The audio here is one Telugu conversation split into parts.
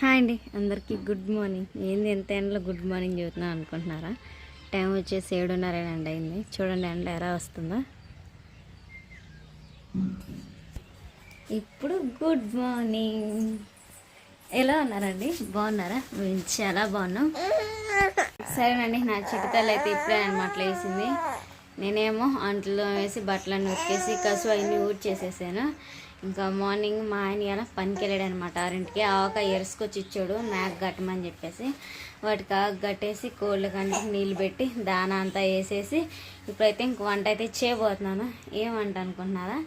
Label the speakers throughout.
Speaker 1: హాయ్ అండి, అందరికీ గుడ్ మార్నింగ్. ఏంది ఎంత ఎండలో గుడ్ మార్నింగ్ చెబుతున్నా అనుకుంటున్నారా? టైం వచ్చేసి 7:30 ఎండ అయింది. చూడండి ఎండ ఎలా వస్తుందో. ఇప్పుడు గుడ్ మార్నింగ్. ఎలా ఉన్నారండి? బాగున్నారా? మేము చాలా బాగున్నాం. సరేనండి, నా చిటితల్లి అయితే ఇప్పుడే అనమాట లేసింది. నేనేమో అంట్లో వేసి బట్టలన్నీ ఉతికేసి కసు అన్నీ ఊడ్చేసేసాను. ఇంకా మార్నింగ్ మా ఆయన ఇలా పనికి వెళ్ళాడు అనమాట. 6ంటికి ఆవకాయ ఎరుసుకొచ్చి ఇచ్చాడు మేక కట్టమని చెప్పేసి. వాటికి ఆకు కట్టేసి కోళ్ళ కంటికి నీళ్ళు పెట్టి దానా అంతా వేసేసి ఇప్పుడైతే ఇంక వంట అయితే చేయబోతున్నాను. ఏం వంట అనుకుంటున్నారా?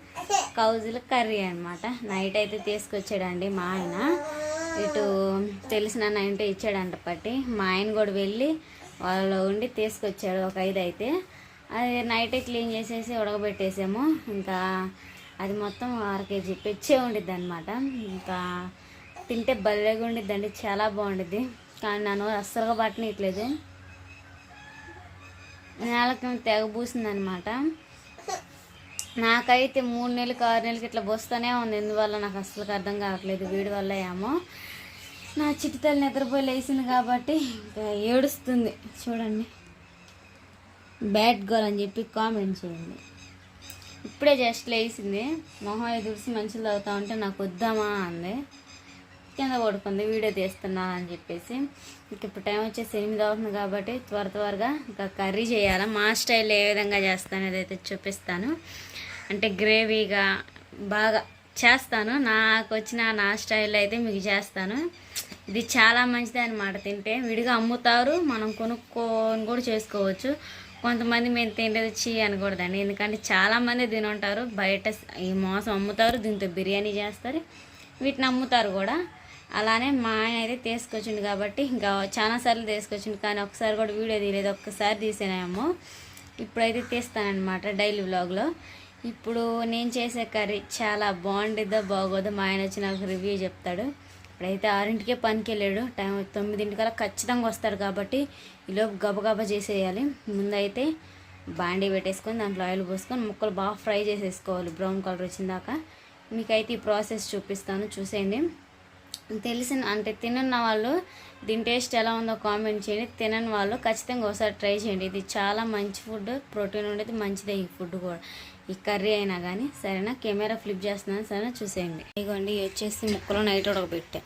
Speaker 1: కౌజుల కర్రీ అనమాట. నైట్ అయితే తీసుకొచ్చాడండి మా ఆయన. ఇటు తెలిసిన నైంటే ఇచ్చాడంట పట్టి. మా ఆయన కూడా వెళ్ళి వాళ్ళు ఉండి తీసుకొచ్చాడు ఒక 5 అయితే. అది నైటే క్లీన్ చేసేసి ఉడకబెట్టేసాము. ఇంకా అది మొత్తం 1/2 kg పెచ్చే ఉండిద్ది అనమాట. ఇంకా తింటే భలేగా ఉండిద్దండి, చాలా బాగుండిద్ది. కానీ నన్ను అస్సలుగా పట్టనిట్లేదు, నేలకి తెగబూసింది అనమాట. నాకైతే 3 నెలలకి 6 నెలలకి ఇట్లా బోస్తూనే ఉంది. ఎందువల్ల నాకు అస్సలు అర్థం కావట్లేదు. వీడి వల్ల ఏమో. నా చిటితల్లి నిద్రపోయి లేసింది కాబట్టి ఇంకా ఏడుస్తుంది. చూడండి, బ్యాడ్ గర్ల్ అని చెప్పి కామెంట్ చేయండి. ఇప్పుడే జస్ట్ లేచింది, మొహం ఎదుర్చి మంచిలు తాగుతా ఉంటే నాకు వద్దామా అంది. కింద పడుకుంది వీడియో తీస్తున్నా అని చెప్పేసి. ఇంక ఇప్పుడు టైం వచ్చేసి 8 అవుతుంది కాబట్టి త్వరగా ఇంకా కర్రీ చేయాలా. మా స్టైల్ ఏ విధంగా చేస్తాను అదైతే చూపిస్తాను. అంటే గ్రేవీగా బాగా చేస్తాను. నాకు వచ్చిన నా స్టైల్ అయితే మీకు చేస్తాను. ఇది చాలా మంచిది అనమాట. తింటే విడిగా అమ్ముతారు, మనం కొనుక్కొని కూడా చేసుకోవచ్చు. కొంతమంది మేము తింటేది చీ అనకూడదండి, ఎందుకంటే చాలామంది తిని ఉంటారు. బయట ఈ మోసం అమ్ముతారు, దీంతో బిర్యానీ చేస్తారు, వీటిని అమ్ముతారు కూడా. అలానే మా ఆయన అయితే తీసుకొచ్చిండు కాబట్టి ఇంకా చాలాసార్లు తీసుకొచ్చిండు, కానీ ఒకసారి కూడా వీడియో తీయలేదు. ఒక్కసారి తీసేనేమో. ఇప్పుడైతే తీస్తానమాట డైలీ వ్లాగ్లో. ఇప్పుడు నేను చేసే కర్రీ చాలా బాగుండిద్దో బాగోదో మా ఆయన వచ్చి నాకు రివ్యూ చెప్తాడు. ఇప్పుడైతే 6ంటికే పనికి వెళ్ళాడు. టైం 9ంటికల్లా ఖచ్చితంగా వస్తాడు కాబట్టి ఈలోపు గబగబా చేసేయాలి. ముందైతే బాండీ పెట్టేసుకొని దాంట్లో ఆయిల్ పోసుకొని ముక్కలు బాగా ఫ్రై చేసేసుకోవాలి బ్రౌన్ కలర్ వచ్చిందాక. మీకైతే ఈ ప్రాసెస్ చూపిస్తాను, చూసేయండి. అంటే తినన్న వాళ్ళు దీని టేస్ట్ ఎలా ఉందో కామెంట్ చేయండి. తినని వాళ్ళు ఖచ్చితంగా ఒకసారి ట్రై చేయండి. ఇది చాలా మంచి ఫుడ్, ప్రోటీన్ ఉండేది, మంచిదే ఈ ఫుడ్ కూడా, ఈ కర్రీ అయినా కానీ. సరేనా, కెమెరా ఫ్లిప్ చేస్తున్నాను, సరేనా, చూసేయండి. ఇదిగోండి వచ్చేసి ముక్కలు నైట్ ఉడకబెట్టా.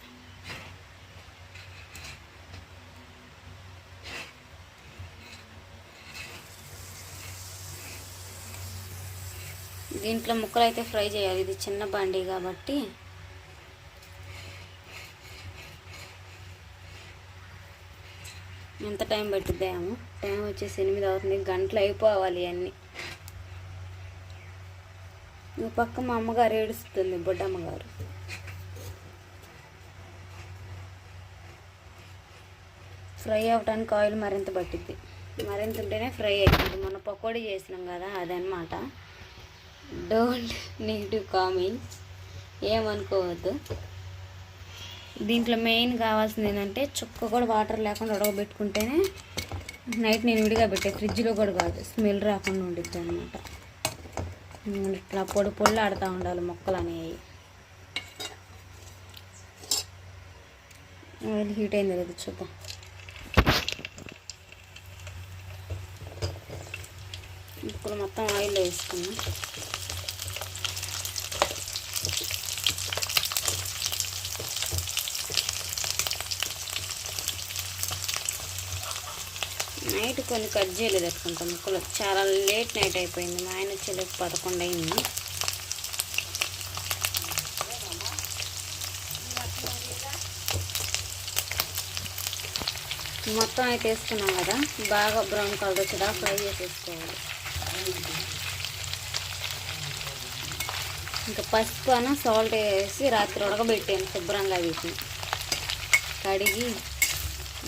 Speaker 1: దీంట్లో ముక్కలు అయితే ఫ్రై చేయాలి. ఇది చిన్న బండి కాబట్టి ఎంత టైం పట్టిద్దాము. టైం వచ్చేసి 8 అవుతుంది, గంటలు అయిపోవాలి అన్నీ. ఈ పక్క మా అమ్మగారు ఏడుస్తుంది, బొడ్డమ్మగారు. ఫ్రై అవ్వడానికి ఆయిల్ మరింత పట్టిద్ది, మరింత ఉంటేనే ఫ్రై అవుతుంది. మొన్న పకోడీ చేసినాం కదా, అదనమాట. డోంట్ నెగిటివ్ కామెంట్స్, ఏమనుకోవద్దు. దీంట్లో మెయిన్ కావాల్సింది ఏంటంటే చుక్క కూడా వాటర్ లేకుండా ఉడకబెట్టుకుంటేనే. నైట్ నేను విడిగా పెట్టే, ఫ్రిడ్జ్లో కూడా కాదు, స్మెల్ రాకుండా ఉండిద్ది అనమాట. ఇట్లా పొడి ఆడుతూ ఉండాలి మొక్కలు అనేవి. ఆయిల్ హీట్ అయింది లేదు చూద్దాం. ముక్కలు మొత్తం ఆయిల్లో వేసుకున్నాం. నైట్ కొన్ని కట్ చేయలేదు అనుకుంటా ముక్కలు, చాలా లేట్ నైట్ అయిపోయింది. మా ఆయన వచ్చేలోపు 11 అయింది. మొత్తం అయితే వేసుకున్నాం కదా, బాగా బ్రౌన్ కలర్ వచ్చేదా ఫ్రై చేసేసుకోవాలి. ఇంకా పసుపు అన్న సాల్ట్ వేసి రాత్రి ఉడకబెట్టాను శుభ్రంగా. వీటిని కడిగి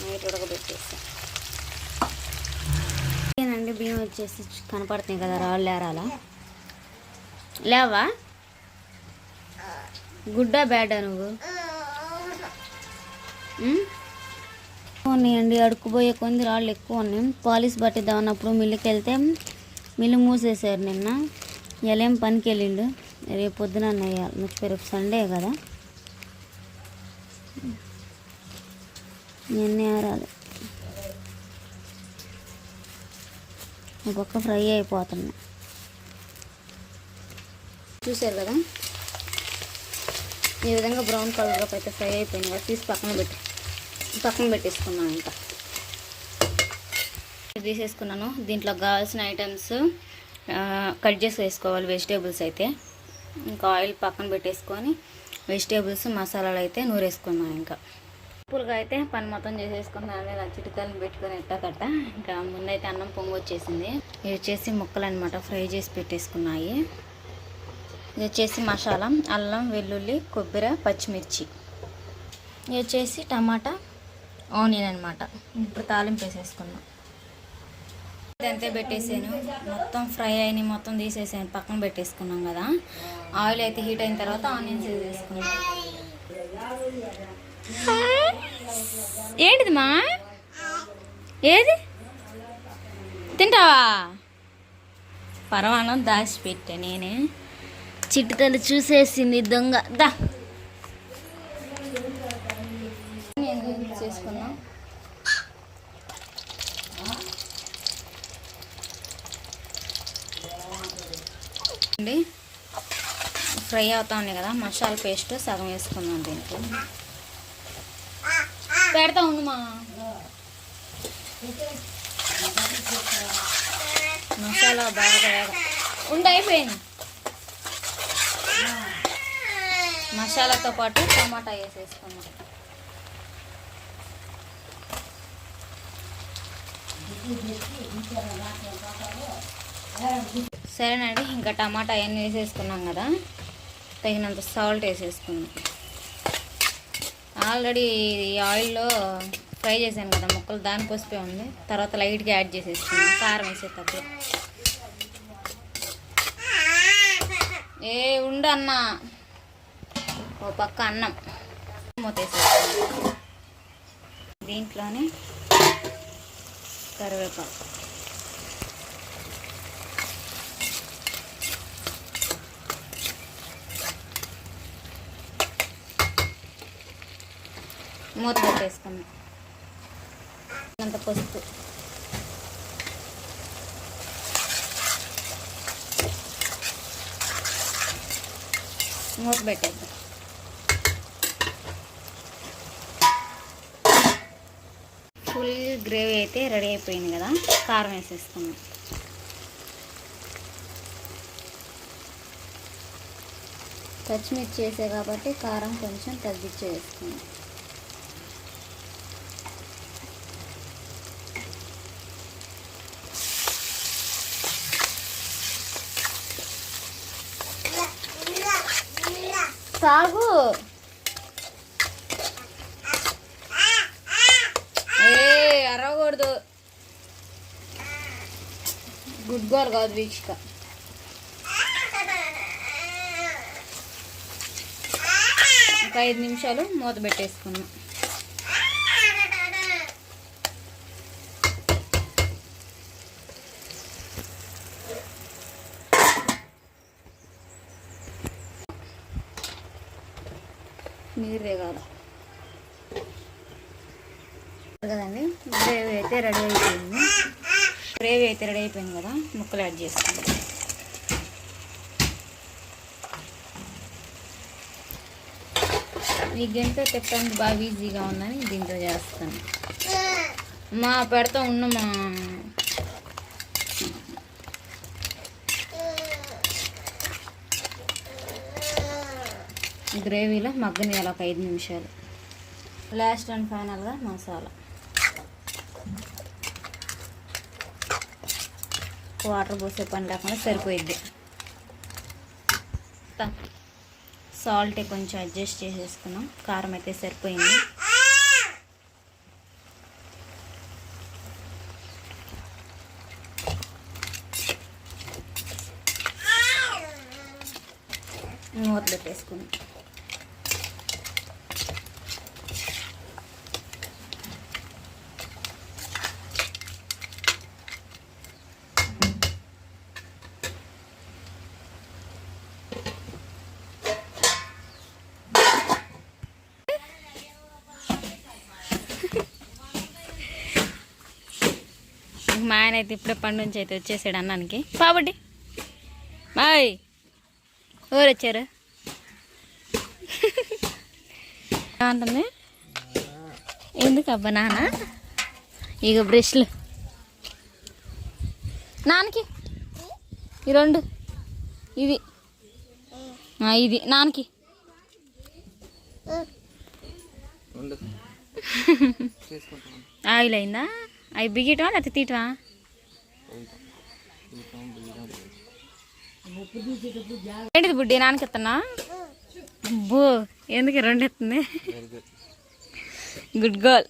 Speaker 1: నైట్ ఉడకబెట్టేస్తాను. ఏనండి, బియ్యం వచ్చేసి కనపడుతున్నాయి కదా, రాళ్ళు ఏరాలా లేవా? గుడ్డా బ్యాడా నువ్వు? ఉన్నాయండి, అడుక్కుపోయే కొంది రాళ్ళు ఎక్కువ ఉన్నాయి. పాలిష్ పట్టిద్దాం అన్నప్పుడు మిల్లుకి వెళ్తే మిల్లు మూసేసారు నిన్న. ఇలా ఏం పనికి వెళ్ళిండు, రేపు పొద్దున వేయాలి. రేపు సండే కదా. ఎన్ని ఆరాలు ఒక్కొక్క ఫ్రై అయిపోతున్నాయి. చూసారు కదా ఈ విధంగా బ్రౌన్ కలర్లో అయితే ఫ్రై అయిపోయింది కదా, తీసి పక్కన పెట్టేసుకున్నాను. ఇంకా తీసేసుకున్నాను. దీంట్లో కావాల్సిన ఐటమ్స్ కట్ చేసి వేసుకోవాలి. వెజిటేబుల్స్ అయితే ఇంకా ఆయిల్ పక్కన పెట్టేసుకొని వెజిటేబుల్స్ మసాలాలు అయితే నూరేసుకున్నాను. ఇంకా సింపుల్గా అయితే పని మొత్తం చేసేసుకున్నాను. ఇలా చిటికలను పెట్టుకొని ఎట్టకట్ట ఇంకా ముందైతే అన్నం పొంగు వచ్చేసింది. ఇవి వచ్చేసి ముక్కలు అనమాట, ఫ్రై చేసి పెట్టేసుకున్నాయి. ఇది వచ్చేసి మసాలా, అల్లం, వెల్లుల్లి, కొబ్బరి, పచ్చిమిర్చి. ఇది వచ్చేసి టమాటా, ఆనియన్ అనమాట. ఇప్పుడు తాలింపు వేసేసుకున్నాం. ఇదంతే పెట్టేసాను. మొత్తం ఫ్రై అయిన మొత్తం తీసేసాను, పక్కన పెట్టేసుకున్నాం కదా. ఆయిల్ అయితే హీట్ అయిన తర్వాత ఆనియన్స్ వేసేసుకున్నాం. ఏంటిది మా ఏది తింటావా? పరమాణం దాచిపెట్టా నేనే. చిట్టుతల్లి చూసేసింది దొంగ. దా చేసుకున్నా. ఫ్రై అవుతా ఉంది కదా, మసాలా పేస్ట్ సగం వేసుకున్నాం. దీనికి పెడతా ఉంది మా మసాలా బాగా అయిపోయింది. మసాలాతో పాటు టమాటా వేసేసుకున్నాం. సరేనండి, ఇంకా టమాటా అవన్నీ వేసేసుకున్నాం కదా, తగినంత సాల్ట్ వేసేసుకున్నాం. ఆల్రెడీ ఆయిల్లో ఫ్రై చేశాను కదా ముక్కలు, దాని పసుపే ఉంది. తర్వాత లైట్గా యాడ్ చేసేసుకున్నాం కారం వేసేటప్పుడు. ఉండన్నా ఓ పక్క అన్నం మూతేసేసుకున్నాం. దీంట్లోనే కరివేపాకు, మూత పెట్టేసుకున్నాం. అంత పసుపు, మూత పెట్టేద్దాం. ఫుల్ గ్రేవీ అయితే రెడీ అయిపోయింది కదా, కారం వేసేసుకున్నాం. పచ్చిమిర్చి వేసే కాబట్టి కారం కొంచెం తగ్గించి వేసుకున్నాం. సాగు అరవకూడదు, గుడ్ గర్ల్ కాదు వీక్షిక. ఒక 5 నిమిషాలు మూత పెట్టేసుకున్నాం. నీరు కాదు కదండి. గ్రేవీ అయితే రెడీ అయిపోయింది కదా, ముక్కలు యాడ్ చేసుకుందాం. ఈ గంటతో చెప్పడానికి బాగా ఈజీగా ఉందని దీంతో చేస్తాను. మా పెడతా ఉన్నమా గ్రేవీలో మగ్గనియాలి ఒక 5 నిమిషాలు. లాస్ట్ అండ్ ఫైనల్గా మసాలా, వాటర్ పోసే పని లేకుండా సరిపోయిద్ది. సాల్ట్ కొంచెం అడ్జస్ట్ చేసేసుకున్నాం. కారం అయితే సరిపోయింది. మూత పెట్టేసుకున్నాం. మా ఆయన అయితే ఇప్పుడే పండు నుంచి అయితే వచ్చేసాడు అన్నానికి. కాబట్టి బాయ్ ఎవరు వచ్చారు అంటుంది. ఎందుకు అబ్బా నాన్న ఇక బ్రష్లు నాన్నకి ఈ రెండు ఇది ఇది నాన్నకి ఆయిల్ అయిందా? అవి బిగిటవా లేకపోతే తీయటవా? ఏంటిది బుడ్డి నాన్నకి ఎత్తన్నా? అబ్బో ఎందుకు రెండు ఎత్తుంది? Good girl.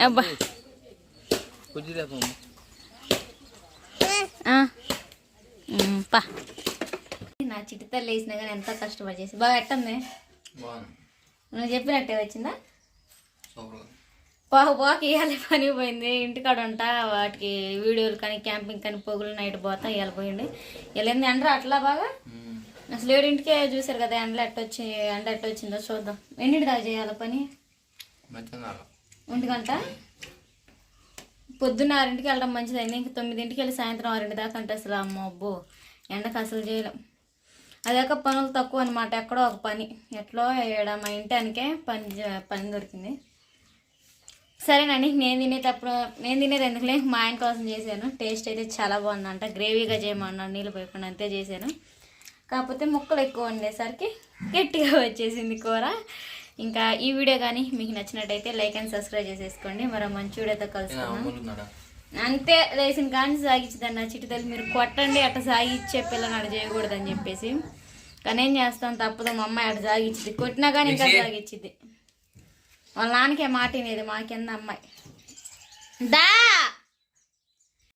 Speaker 1: అబ్బా పా నా చిట్టి తల్లి వేసినా కానీ ఎంత కష్టపడి చేసి బాగా ఎట్టుంది? నువ్వు చెప్పినట్టే వచ్చిందా? పోక ఇవాళ పని పోయింది. ఇంటికాడ ఉంటా వాటికి వీడియోలు కానీ క్యాంపింగ్ కానీ పొగులు నైట్ పోతా ఇవాళ పోయింది. ఇలా ఏంది ఎండ అట్లా బాగా అసలు 7ంటికే చూసారు కదా ఎండ ఎట్టొచ్చిందో చూద్దాం. ఎన్నింటి దాకా చేయాలి పని? 1 గంట. పొద్దున్న 6ంటికి వెళ్ళడం మంచిదైంది. ఇంక 9ంటికి వెళ్ళి సాయంత్రం 6 దాకా అంటే అసలు అమ్మో అబ్బో ఎండకు అసలు చేయలేం. అదాక పనులు తక్కువ అనమాట. ఎక్కడో ఒక పని ఎట్లో ఏడ మా ఇంటానికే పని దొరికింది. సరేనండి, నేను తినేది ఎందుకులే మా ఆయన కోసం చేశాను. టేస్ట్ అయితే చాలా బాగుందంట. గ్రేవీగా చేయమన్నాను, నీళ్ళు పోయకుండా అంతే చేశాను. కాకపోతే ముక్కలు ఎక్కువ ఉండేసరికి గట్టిగా వచ్చేసింది కూర. ఇంకా ఈ వీడియో కానీ మీకు నచ్చినట్టయితే లైక్ అండ్ సబ్స్క్రైబ్ చేసేసుకోండి. మరో మంచి వీడియోతో కలుసుకున్నాం. అంతే లేచిన కానీ సాగించదండి నా చిట్టి తల్లి. మీరు కొట్టండి అట్ట సాగిచ్చే పిల్లని అట్ట చేయకూడదని చెప్పేసి. కానీ ఏం చేస్తాం తప్పదు, మా అమ్మాయి అట్ట సాగిచ్చింది. కొట్టినా కానీ ఇంకా సాగిచ్చింది. వాళ్ళ నాన్నకే మాట వినేది, మాకెంద అమ్మాయి దా